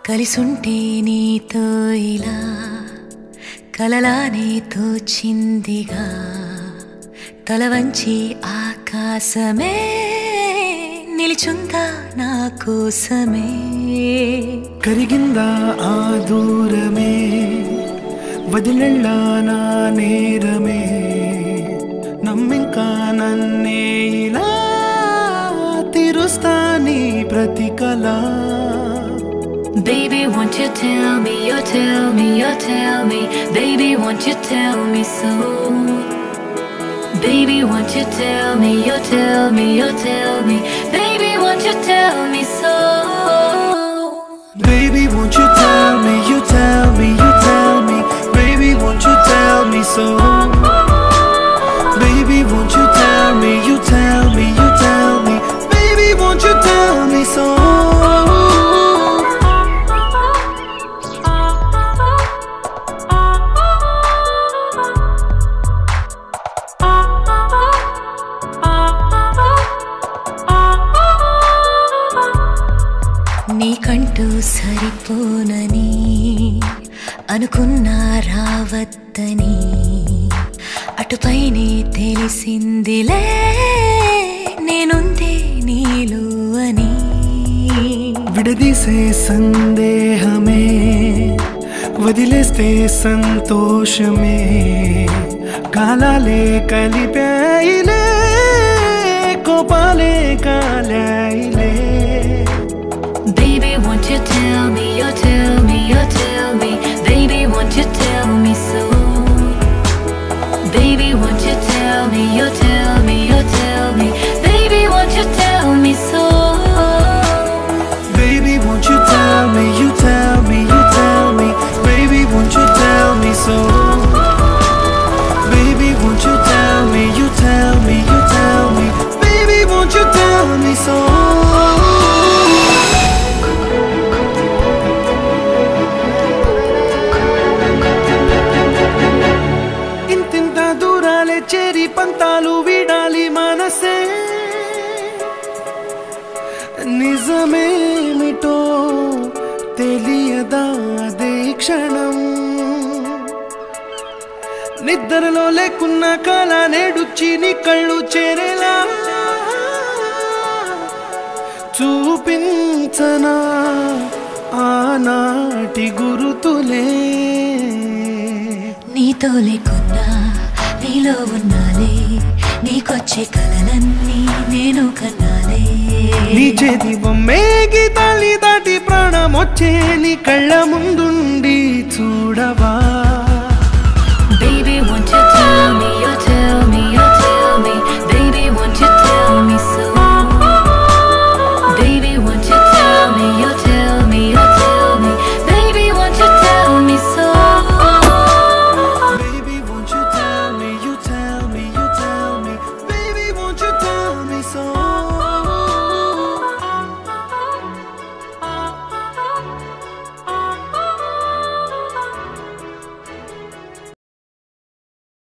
కలిసుంటే నీతో ఇలా కలలానే తోచిందిగా తల వంచి ఆకాశమే నిలిచుందా నా కోసమే కరిగిందా ఆ దూరమే వదిలెళ్ళా నా నేరమే నమ్మింకా నన్నే ఇలా తీరుస్తా నీ ప్రతి కళ Baby, won't you tell me, you tell me, you tell me Baby, won't you tell me so Baby, won't you tell me, you tell me, you tell me Baby, won't you tell me so Baby, won't you tell me, you tell me, you tell me Baby, won't you tell me so Baby, won't you tell me, you tell me, you tell me Baby, won't you tell me so నీకంటూ సరిపోనని అనుకున్నా రావద్దని అటుపైనే తెలిసిందిలే నేనుందే నీలో అని విడదీసే సందేహమే వదిలేస్తే సంతోషమే కాలాలే కలిపాయిలే కోపాలే కాలాయిలే Baby, won't you tell me, you tell me, you tell me Baby, won't you tell me so Baby, won't you tell me, you tell me, you tell me Baby, won't you tell me so Baby, won't you tell me, you tell me, you tell me Baby, won't you tell me so Baby, won't you tell me, you tell me, you tell me Baby, won't you tell me so చేరి పంతాలు వీడాలి మనసే నిజమేమిటో తెలియదా అదే క్షణం నిద్రలో లేకున్న కళ నేడుచ్చి నీ కళ్ళు చేరేలా చూపించనా ఆనాటి గురుతులే నీతో లేకున్నా నీలో ఉన్నాలే నీకొచ్చే కలలన్నీ నేను కన్నాలే నీ చేతి బొమ్మే గీతాల్ని దాటి ప్రాణం వచ్చే నీ కళ్ళ ముందుండి చూడవా